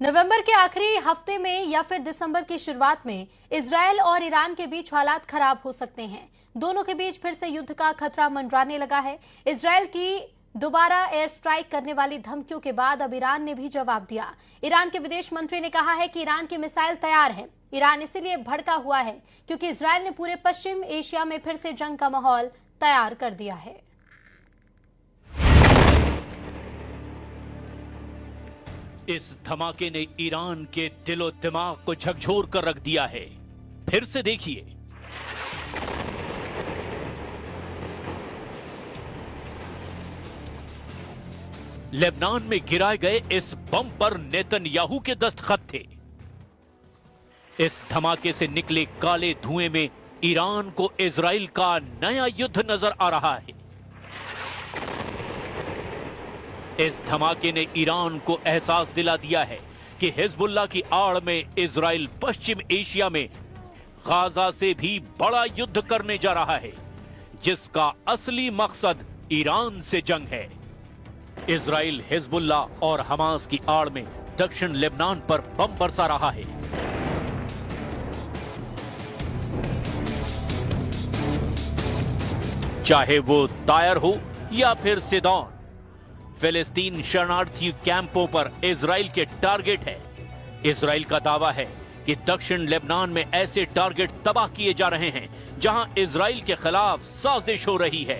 नवंबर के आखिरी हफ्ते में या फिर दिसंबर की शुरुआत में इजरायल और ईरान के बीच हालात खराब हो सकते हैं। दोनों के बीच फिर से युद्ध का खतरा मंडराने लगा है। इजरायल की दोबारा एयर स्ट्राइक करने वाली धमकियों के बाद अब ईरान ने भी जवाब दिया। ईरान के विदेश मंत्री ने कहा है कि ईरान की मिसाइल तैयार है। ईरान इसीलिए भड़का हुआ है क्योंकि इजरायल ने पूरे पश्चिम एशिया में फिर से जंग का माहौल तैयार कर दिया है। इस धमाके ने ईरान के दिलो दिमाग को झकझोर कर रख दिया है। फिर से देखिए, लेबनान में गिराए गए इस बम पर नेतन्याहू के दस्तखत थे। इस धमाके से निकले काले धुएं में ईरान को इजराइल का नया युद्ध नजर आ रहा है। इस धमाके ने ईरान को एहसास दिला दिया है कि हिजबुल्लाह की आड़ में इजराइल पश्चिम एशिया में गाजा से भी बड़ा युद्ध करने जा रहा है, जिसका असली मकसद ईरान से जंग है। इजराइल हिजबुल्लाह और हमास की आड़ में दक्षिण लेबनान पर बम बरसा रहा है। चाहे वो तायर हो या फिर सिदौन, फिलिस्तीन शरणार्थी कैंपों पर इजराइल के टारगेट है। इजराइल का दावा है कि दक्षिण लेबनान में ऐसे टारगेट तबाह किए जा रहे हैं जहां इजराइल के खिलाफ साजिश हो रही है।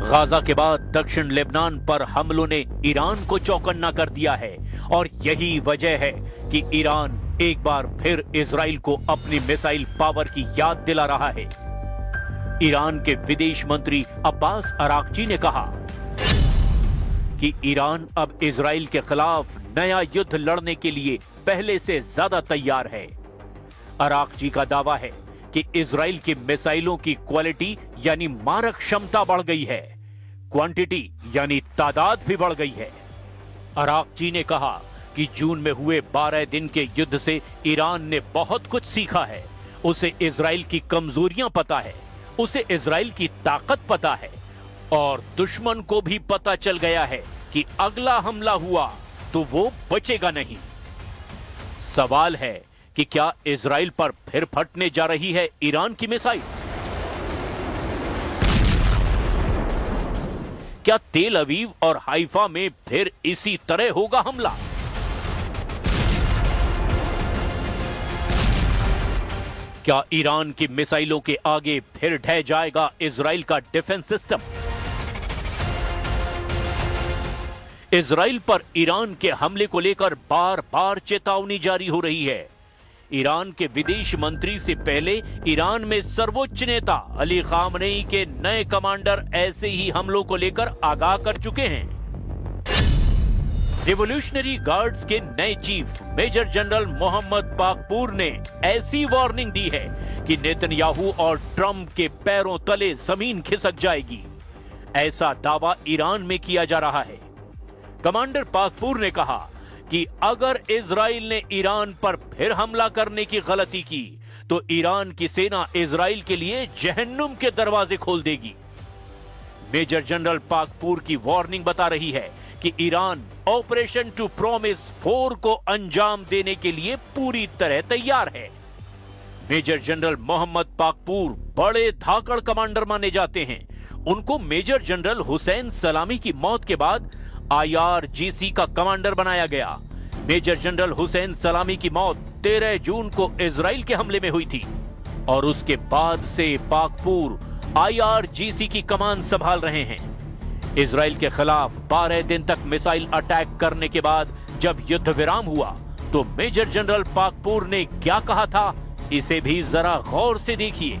गाजा के बाद दक्षिण लेबनान पर हमलों ने ईरान को चौकन्ना कर दिया है और यही वजह है कि ईरान एक बार फिर इजराइल को अपनी मिसाइल पावर की याद दिला रहा है। ईरान के विदेश मंत्री अब्बास अराक्ची ने कहा कि ईरान अब इजराइल के खिलाफ नया युद्ध लड़ने के लिए पहले से ज्यादा तैयार है। अराक्ची का दावा है कि इजराइल की मिसाइलों की क्वालिटी यानी मारक क्षमता बढ़ गई है, क्वांटिटी यानी तादाद भी बढ़ गई है। अराक्ची ने कहा कि जून में हुए 12 दिन के युद्ध से ईरान ने बहुत कुछ सीखा है। उसे इजराइल की कमजोरियां पता है, उसे इजराइल की ताकत पता है और दुश्मन को भी पता चल गया है कि अगला हमला हुआ तो वो बचेगा नहीं। सवाल है कि क्या इजराइल पर फिर फटने जा रही है ईरान की मिसाइल? क्या तेल अवीव और हाइफा में फिर इसी तरह होगा हमला? क्या ईरान की मिसाइलों के आगे फिर ढह जाएगा इजराइल का डिफेंस सिस्टम? इजराइल पर ईरान के हमले को लेकर बार बार चेतावनी जारी हो रही है। ईरान के विदेश मंत्री से पहले ईरान में सर्वोच्च नेता अली खामनेई के नए कमांडर ऐसे ही हमलों को लेकर आगाह कर चुके हैं। रिवॉल्यूशनरी गार्ड्स के नए chief major general Mohammad Pakpour ने ऐसी वार्निंग दी है कि नेतन्याहू और ट्रंप के पैरों तले जमीन खिसक जाएगी। ऐसा दावा ईरान में किया जा रहा है। कमांडर पाकपूर ने कहा कि अगर इजराइल ने ईरान पर फिर हमला करने की गलती की तो ईरान की सेना इजराइल के लिए जहन्नुम के दरवाजे खोल देगी। मेजर जनरल पाकपूर की वार्निंग बता रही है कि ईरान ऑपरेशन टू प्रॉमिस 4 को अंजाम देने के लिए पूरी तरह तैयार है। मेजर जनरल मोहम्मद पाकपूर बड़े धाकड़ कमांडर माने जाते हैं। उनको मेजर जनरल हुसैन सलामी की मौत के बाद IRGC का कमांडर बनाया गया। मेजर जनरल हुसैन सलामी की मौत 13 जून को इजराइल के हमले में हुई थी और उसके बाद से पाकपूर IRGC की कमान संभाल रहे हैं। इजराइल के खिलाफ 12 दिन तक मिसाइल अटैक करने के बाद जब युद्ध विराम हुआ तो मेजर जनरल पाकपूर ने क्या कहा था, इसे भी जरा गौर से देखिए।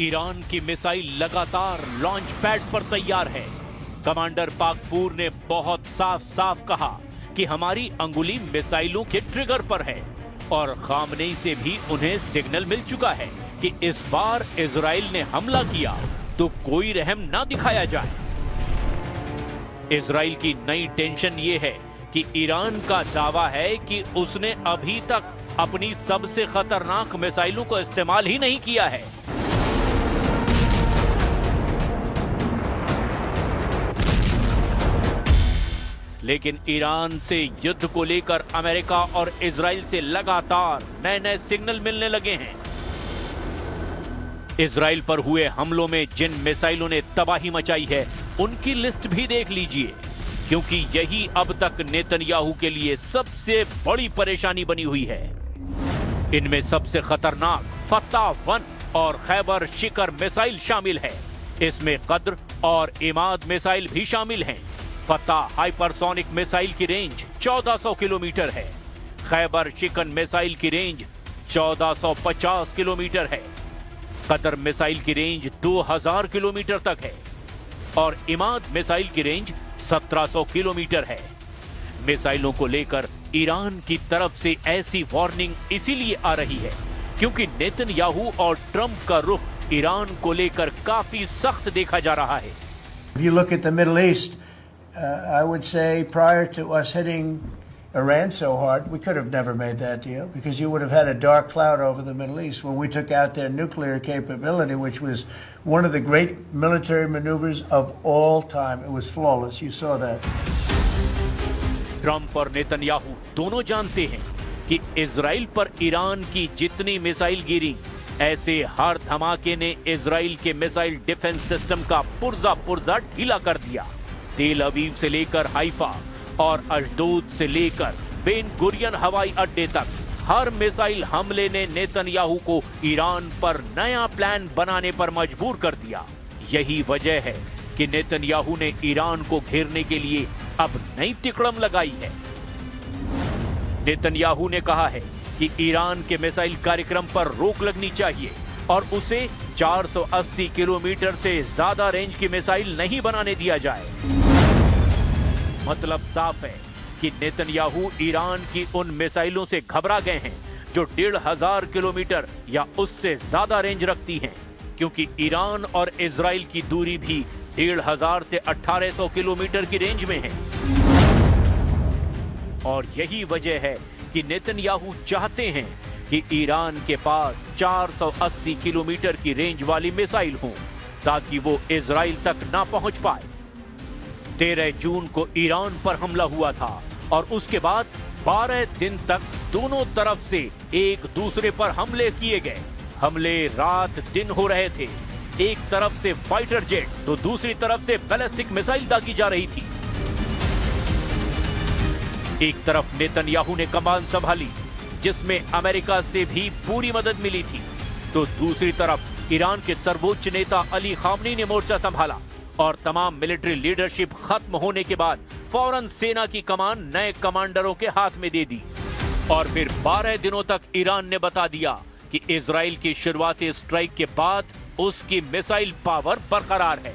ईरान की मिसाइल लगातार लॉन्च पैड पर तैयार है। कमांडर पाकपूर ने बहुत साफ साफ कहा कि हमारी अंगुली मिसाइलों के ट्रिगर पर है और खामनेई से भी उन्हें सिग्नल मिल चुका है कि इस बार इजराइल ने हमला किया तो कोई रहम ना दिखाया जाए। इजराइल की नई टेंशन ये है कि ईरान का दावा है कि उसने अभी तक अपनी सबसे खतरनाक मिसाइलों को इस्तेमाल ही नहीं किया है। लेकिन ईरान से युद्ध को लेकर अमेरिका और इजराइल से लगातार नए नए सिग्नल मिलने लगे हैं। इजराइल पर हुए हमलों में जिन मिसाइलों ने तबाही मचाई है उनकी लिस्ट भी देख लीजिए, क्योंकि यही अब तक नेतन्याहू के लिए सबसे बड़ी परेशानी बनी हुई है। इनमें सबसे खतरनाक फत्ता-1 और खैबर शिकर मिसाइल शामिल है। इसमें कद्र और इमाद मिसाइल भी शामिल हैं। फत्ता हाइपरसोनिक मिसाइल की रेंज 1400 किलोमीटर है। खैबर शिकन मिसाइल की रेंज 1450 किलोमीटर है। कद्र मिसाइल की रेंज 2000 किलोमीटर तक है और इमाद मिसाइल की रेंज 1700 किलोमीटर है। मिसाइलों को लेकर ईरान की तरफ से ऐसी वार्निंग इसीलिए आ रही है क्योंकि नेतन्याहू और ट्रंप का रुख ईरान को लेकर काफी सख्त देखा जा रहा है। If you look at the Middle East, I would say prior to us hitting Iran so hard, we could have never made that deal because you would have had a dark cloud over the Middle East when we took out their nuclear capability, which was one of the great military maneuvers of all time. It was flawless. You saw that. Trump और Netanyahu दोनों जानते हैं कि Israel पर Iran की जितनी missile गिरी, ऐसे हर धमाके ने इजराइल के मिसाइल डिफेंस सिस्टम का पुर्जा ढीला कर दिया। तेल अवीव से लेकर हाइफा और अशदोद से लेकर बेन गुरियन हवाई अड्डे तक हर मिसाइल हमले ने नेतन्याहू को ईरान पर नया प्लान बनाने पर मजबूर कर दिया। यही वजह है कि नेतन्याहू ने ईरान को घेरने के लिए अब नई तिकड़म लगाई है। नेतन्याहू ने कहा है कि ईरान के मिसाइल कार्यक्रम पर रोक लगनी चाहिए और उसे 480 किलोमीटर से ज्यादा रेंज की मिसाइल नहीं बनाने दिया जाए। मतलब साफ है कि नेतन्याहू ईरान की उन मिसाइलों से घबरा गए हैं जो 1500 किलोमीटर या उससे ज्यादा रेंज रखती हैं, क्योंकि ईरान और इजराइल की दूरी भी 1500 से 1800 किलोमीटर की रेंज में है। और यही वजह है कि नेतन्याहू चाहते हैं कि ईरान के पास 480 किलोमीटर की रेंज वाली मिसाइल हो ताकि वो इजराइल तक ना पहुंच पाए। 13 जून को ईरान पर हमला हुआ था और उसके बाद 12 दिन तक दोनों तरफ से एक दूसरे पर हमले किए गए। हमले रात दिन हो रहे थे। एक तरफ से फाइटर जेट तो दूसरी तरफ से बैलिस्टिक मिसाइल दागी जा रही थी। एक तरफ नेतन्याहू ने कमान संभाली जिसमें अमेरिका से भी पूरी मदद मिली थी, तो दूसरी तरफ ईरान के सर्वोच्च नेता अली खामनेई ने मोर्चा संभाला और तमाम मिलिट्री लीडरशिप खत्म होने के बाद फौरन सेना की कमान नए कमांडरों के हाथ में दे दी। और फिर 12 दिनों तक ईरान ने बता दिया कि इजराइल की शुरुआती स्ट्राइक के बाद उसकी मिसाइल पावर बरकरार है।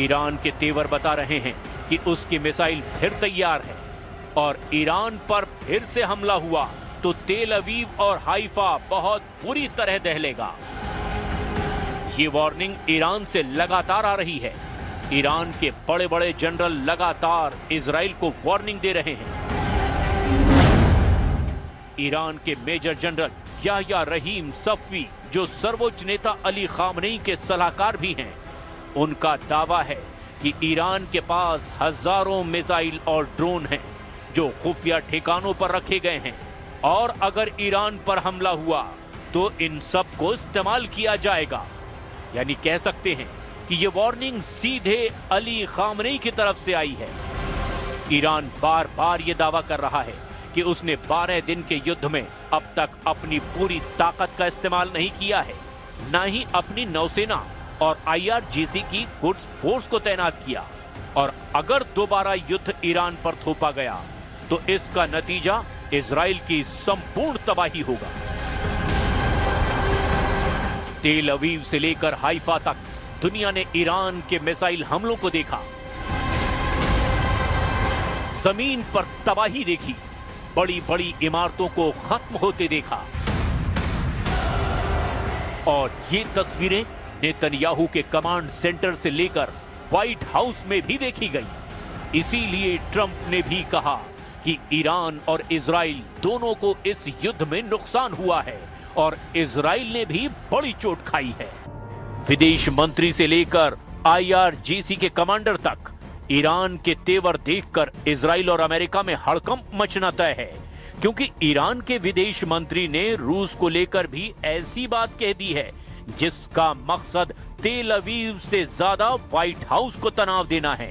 ईरान के तेवर बता रहे हैं कि उसकी मिसाइल फिर तैयार है और ईरान पर फिर से हमला हुआ तो तेल अवीव और हाइफा बहुत बुरी तरह दहलेगा। ये वार्निंग ईरान से लगातार आ रही है। ईरान के बड़े बड़े जनरल लगातार इजराइल को वार्निंग दे रहे हैं। ईरान के मेजर जनरल याह्या रहीम सफ़वी, जो सर्वोच्च नेता अली खामनेई के सलाहकार भी हैं, उनका दावा है कि ईरान के पास हजारों मिसाइल और ड्रोन हैं जो खुफिया ठिकानों पर रखे गए हैं और अगर ईरान पर हमला हुआ तो इन सब को इस्तेमाल किया जाएगा। यानी कह सकते हैं कि ये वार्निंग सीधे अली खामनेई की तरफ से आई है। ईरान बार बार ये दावा कर रहा है कि उसने 12 दिन के युद्ध में अब तक अपनी पूरी ताकत का इस्तेमाल नहीं किया है, ना ही अपनी नौसेना और IRGC की कुड्स फोर्स को तैनात किया और अगर दोबारा युद्ध ईरान पर थोपा गया तो इसका नतीजा इजराइल की संपूर्ण तबाही होगा। तेल अवीव से लेकर हाइफा तक दुनिया ने ईरान के मिसाइल हमलों को देखा, जमीन पर तबाही देखी, बड़ी बड़ी इमारतों को खत्म होते देखा और ये तस्वीरें नेतन्याहू के कमांड सेंटर से लेकर व्हाइट हाउस में भी देखी गई। इसीलिए ट्रंप ने भी कहा कि ईरान और इजराइल दोनों को इस युद्ध में नुकसान हुआ है और इजराइल ने भी बड़ी चोट खाई है। विदेश मंत्री से लेकर IRGC के कमांडर तक ईरान के तेवर देखकर इजराइल और अमेरिका में हड़कंप मचना तय है, क्योंकि ईरान के विदेश मंत्री ने रूस को लेकर भी ऐसी बात कह दी है जिसका मकसद तेल अवीव से ज्यादा व्हाइट हाउस को तनाव देना है।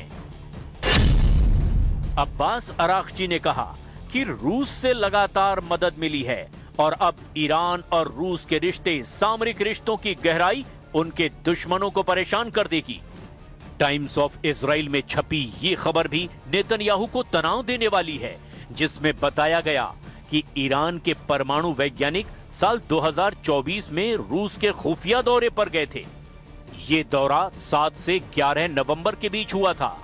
अब्बास अरागची ने कहा कि रूस से लगातार मदद मिली है और अब ईरान और रूस के रिश्ते, सामरिक रिश्तों की गहराई उनके दुश्मनों को परेशान कर देगी। टाइम्स ऑफ इजराइल में छपी ये खबर भी नेतन्याहू को तनाव देने वाली है, जिसमें बताया गया कि ईरान के परमाणु वैज्ञानिक साल 2024 में रूस के खुफिया दौरे पर गए थे। ये दौरा 7 से 11 नवंबर के बीच हुआ था।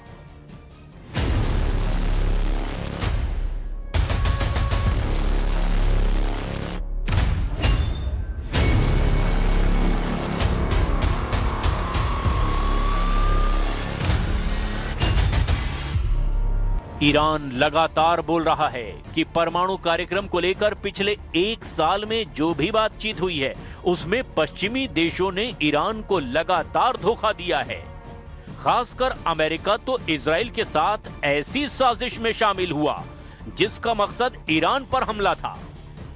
ईरान लगातार बोल रहा है कि परमाणु कार्यक्रम को लेकर पिछले 1 साल में जो भी बातचीत हुई है उसमें पश्चिमी देशों ने ईरान को लगातार धोखा दिया है। खासकर अमेरिका तो इजराइल के साथ ऐसी साजिश में शामिल हुआ जिसका मकसद ईरान पर हमला था,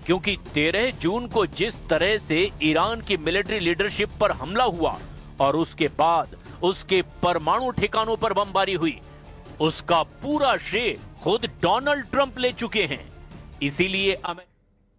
क्योंकि 13 जून को जिस तरह से ईरान की मिलिट्री लीडरशिप पर हमला हुआ और उसके बाद उसके परमाणु ठिकानों पर बमबारी हुई, उसका पूरा श्रेय खुद डोनाल्ड ट्रंप ले चुके हैं। इसीलिए